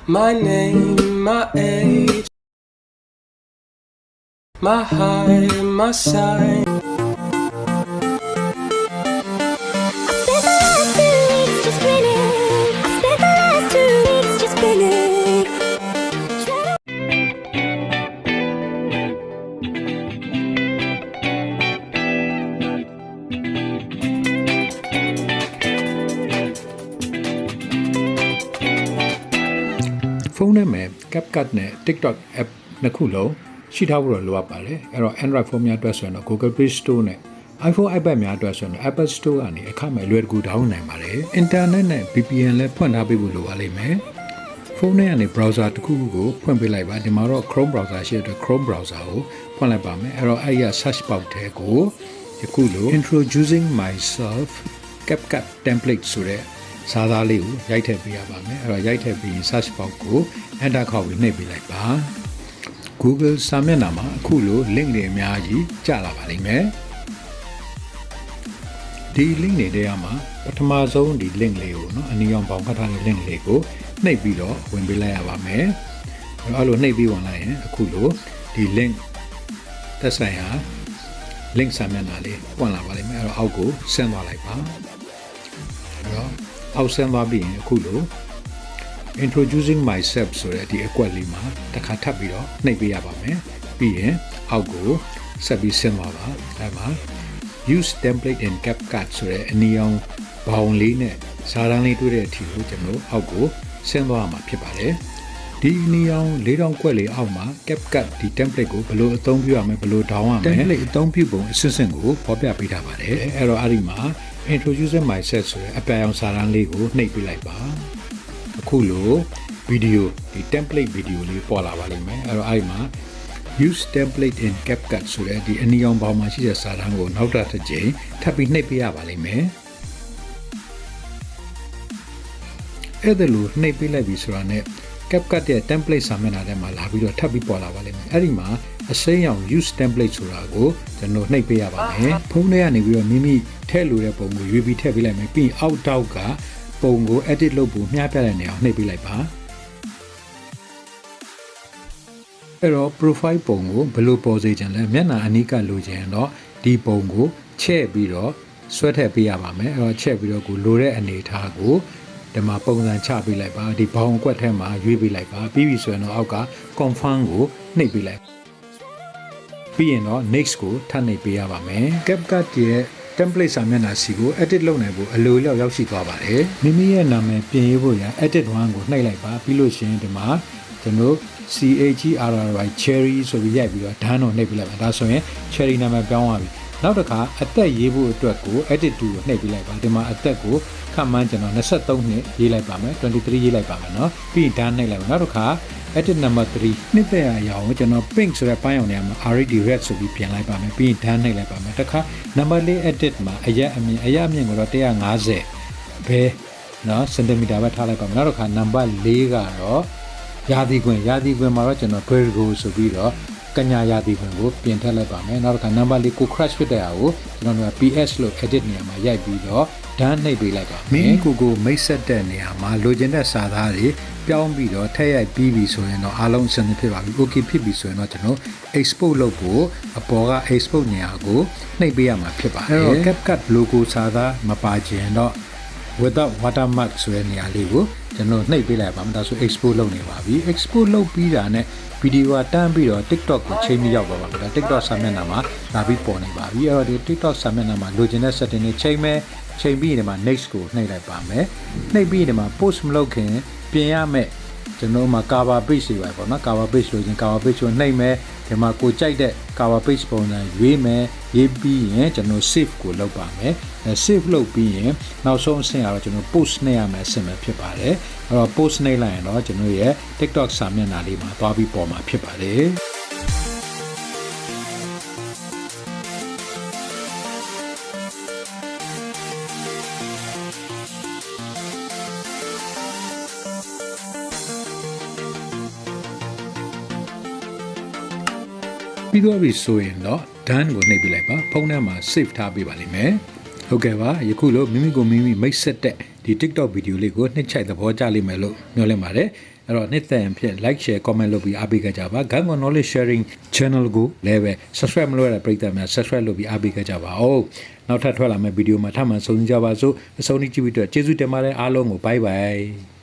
My name, my age, my height, my size. Phone နဲ့ CapCut နဲ့ TikTok app နှစ်ခုလုံးရှိထားဖို့လိုအပ်ပါတယ်အဲ့တော့ Android phone များအတွက်ဆိုရင်တော့ Google Play Store နဲ့ iPhone iPad များအတွက်ဆိုရင်တော့ Apple Store ကနေအခမဲ့လွယ်ကူdownload နိုင်ပါတယ် Internet နဲ့ VPN လည်းဖွင့်ထားပေးဖို့လိုပါလိမ့်မယ်ဖုန်းထဲကနေ browser တစ်ခုခုကိုဖွင့်ပေးလိုက်ပါဒီမှာတော့ Chrome browser ရှိတဲ့အတွက် Chrome browser ကိုဖွင့်လိုက်ပါမယ်အဲ့တော့အဲ့ရ search box ထဲကိုယခုလို introducing myself CapCut template ဆိုတဲ့စာသားလေးကိုရိုက်ထည့်ပေးရပါမယ်အဲ့တော့ရိုက်ထည့်ပြီး search box ကို enter ခေါက်ပြီးနှိပ်ပေးလိုက်ပါ Google စာမျက်နှာမှာအခုလို link တွေအများကြီးကျလာပါလိမ့်မယ်ဒီ link တွေထဲမှာပထမဆုံးဒီ link လေးကိုเนาะအနီရောင်ပေါင်ခတ်ထားတဲ့ link လေးကိုနှိပ်ပြီးတော့ဝင်ပေးလိုက်ရပါမယ်အဲ့လိုနှိပ်ပြီးဝင်လိုက်ရင်အခုလိုဒီ link သက်ဆိုင်ရာ link စာမျက်နှာလေးပွင့်လာပါလိမ့်မယ်အဲ့တော့အောက်ကိုဆင်းသွားလိုက်ပါအဲ့တော့အောက်ဆင်းသွားပြီးရင်အခုလို introducing myself ဆိုတဲ့ဒီအကွက်လေးမှာတစ်ခါထပ်ပြီးတော့နှိပ်ပေးရပါမယ်ပြီးရင်အောက်ကိုဆက်ပြီးဆင်းသွားပါအဲ့မှာ use template in CapCut ဆိုတဲ့အနီရောင်ဘောင်လေးနဲ့စာတန်းလေးတွေ့တဲ့အထိကိုကျွန်တော်အောက်ကိုဆင်းသွားမှာဖြစ်ပါတယ်ဒီအနီရောင်၄တောင်ကွက်လေးအောက်မှာ CapCut ဒီ template ကိုဘယ်လိုအသုံးပြုရမလဲဘယ်လို down ရမလဲ template အသုံးပြုပုံအစစ်စစ်ကိုဖော်ပြပေးထားပါတယ်အဲ့တော့အဲ့ဒီမှာ introducing myself ဆိုတဲ့အပြရောင်စာတန်းလေးကိုနှိပ်ပေးလိုက်ပါအခုလိုဗီဒီယိုဒီ template ဗီဒီယိုလေးပေါ်လာပါလိမ့်မယ်အဲ့တော့အဲ့ဒီမှာ use template in CapCut ဆိုတဲ့ဒီအနီရောင်ဘောင်မှာရှိတဲ့စာတန်းကိုနောက်တစ်ကြိမ်ထပ်ပြီးနှိပ်ပေးရပါလိမ့်မယ်အဲ့ဒါလိုနှိပ်ပေးလိုက်ပြီဆိုတာနဲ့ CapCut ရဲ့ template စာမျက်နှာထဲမှာလာပြီးတော့ထပ်ပြီးပေါ်လာပါလိမ့်မယ်အဲ့ဒီမှာအစိမ်းရောင် use template ဆိုတာကိုကျွန်တော်နှိပ်ပေးရပါမယ်ဖုန်းထဲကနေပြီးတော့မိမိထည့်လို့တဲ့ပုံကိုရွေးပြီးထည့်ပေးလိုက်မယ်ပြီးရင်အောက်တောက်ကပုံကို edit လုပ်ဖို့မျှပြတဲ့နေရာကိုနှိပ်ပေးလိုက်ပါအဲ့တော့ profile ပုံကိုဘယ်လိုပေါ်စေချင်လဲမျက်နှာအနီးကလိုချင်တော့ဒီပုံကိုချဲ့ပြီးတော့ဆွဲထည့်ပေးရပါမယ်အဲ့တော့ချဲ့ပြီးတော့ကိုလိုတဲ့အနေအထားကိုဒီမှာပုံစံချပေးလိုက်ပါဒီဘောင်ကွက်ထဲမှာရွေးပေးလိုက်ပါပြီးပြီဆိုရင်တော့အောက်က confirm ကိုနှိပ်ပေးလိုက်ပြီးရင်တော့ next ကိုထပ်နှိပ်ပေးရပါမယ် CapCut ရဲ့ template စာမျက်နှာစီကို edit လုပ်နိုင်ဖို့အလိုလျောက်ရောက်ရှိသွားပါတယ်မိမိရဲ့နာမည်ပြင်ရေးဖို့ရန် edit 1ကိုနှိပ်လိုက်ပါပြီးလို့ရှိရင်ဒီမှာကျွန်တော်CHERRY cherry ဆိုပြီးရိုက်ပြီးတော့ဒန်းတော့နှိပ်ပြလိုက်ပါဒါဆိုရင် cherry နာမည်ပြောင်းသွားပြီနောက်တစ်ခါအသက်ရေးဖို့အတွက်ကို edit 2ကိုနှိပ်ပြလိုက်ပါဒီမှာအသက်ကိုခန့်မှန်းကျွန်တော်23နှစ်ရေးလိုက်ပါမယ်23ရေးလိုက်ပါမယ်เนาะပြီးရင်ဒန်းနှိပ်လိုက်ပါနောက်တစ်ခါ edit number 3နှစ်သက်အရာကိုကျွန်တော် pink ဆိုတဲ့ပိုင်းအောင်နေရာမှာ red red ဆိုပြီးပြင်လိုက်ပါမယ်ပြီးရင်ဒန်းနှိပ်လိုက်ပါမယ်တစ်ခါ number 4 edit မှာအရက်အမြင့်ကိုတော့150ဘဲเนาะစင်တီမီတာပဲထားလိုက်ပါမယ်နောက်တစ်ခါ number 4ကတော့ရာသီခွင်မှာတော့ကျွန်တော် Virgo ဆိုပြီးတော့ကညာရာသီခွင်ကိုပြင်ထည့်လိုက်ပါမယ်နောက်တစ်ခါ number 4ကို crash ဖြစ်တဲ့ဟာကိုကျွန်တော်တို့က PS လို့ edit နေရာမှာရိုက်ပြီးတော့ဒန်းနှိပ်ပေးလိုက်ပါမင်းကိုမိတ်ဆက်တဲ့နေရာမှာလိုချင်တဲ့စာသားတွေပြောင်းပြီးတော့ထည့်ရိုက်ပြီးပြီဆိုရင်တော့အားလုံးအဆင်သင့်ဖြစ်ပါပြီ okay ဖြစ်ပြီဆိုရင်တော့ကျွန်တော် export လုပ်ဖို့အပေါ်က export နေရာကိုနှိပ်ပေးရမှာဖြစ်ပါတယ်အဲ့တော့ CapCut logo စာသားမပါခြင်းတော့without watermark ဆိုတဲ့နေရာလေးကိုကျွန်တော်နှိပ်ပေးလိုက်ပါမယ်ဒါဆို export လုပ်နေပါပြီ export လုပ်ပြီးတာနဲ့ဗီဒီယိုကတန်းပြီးတော့ TikTok ကိုချိန်ပြီးရောက်သွားပါပြီဒါ TikTok စာမျက်နှာမှာလာပြီးပေါ်နေပါပြီအဲ့တော့ဒီ TikTok စာမျက်နှာမှာလိုချင်တဲ့ setting တွေချိန်ပြီးဒီမှာ next ကိုနှိပ်လိုက်ပါမယ်နှိပ်ပြီးဒီမှာ post မလုပ်ခင်ပြင်ရမယ်ကျွန်တော်မှာ cover page တွေပါပေါ့နော် cover page လိုချင် cover page ကိုနှိပ်မယ်ဒီမှာကိုကြိုက်တဲ့ cover page ပုံစံရွေးမယ်ရေးပြီးရင်ကျွန်တော် save ကိုလုပ်ပါမယ်save လုပ်ပြီးရင်နောက်ဆုံးအဆင့်ကတော့ကျွန်တော် post နှိပ်ရမယ်အဆင့်ပဲဖြစ်ပါတယ်အဲ့တော့ post နှိပ်လိုက်ရင်တော့ကျွန်တော်ရဲ့ TikTok စာမျက်နှာလေးမှာသွားပြီးပေါ်မှာဖြစ်ပါတယ်ပြီးတော့ပြီဆိုရင်တော့ done ကိုနှိပ်ပြလိုက်ပါဖုန်းထဲမှာ save ထားပေးပါလိမ့်မယ်ဟုတ်ကဲ့ပါယခုလိုမိမိကိုမိမိမိတ်ဆက်တဲ့ဒီ ဒီ TikTok ဗီဒီယိုလေးကိုနှစ်ချိုက်သဘောကျလိမ့်မယ်လို့မျှော်လင့်ပါတယ်အဲ့တော့နှစ်သက်ရင်ဖြင့် like share comment လုပ်ပြီးအားပေးကြပါ Kantkaw knowledge sharing channel ကိုလည်းပဲ subscribe မလုပ်ရတဲ့ပရိသတ်များ subscribe လုပ်ပြီးအားပေးကြပါဦးနောက်ထပ်ထွက်လာမယ့်ဗီဒီယိုမှာထပ်မံဆုံကြပါစို့အဆုံးထိကြည့်ပြီးတော့ကျေးဇူးတင်ပါတယ်အားလုံးကို bye bye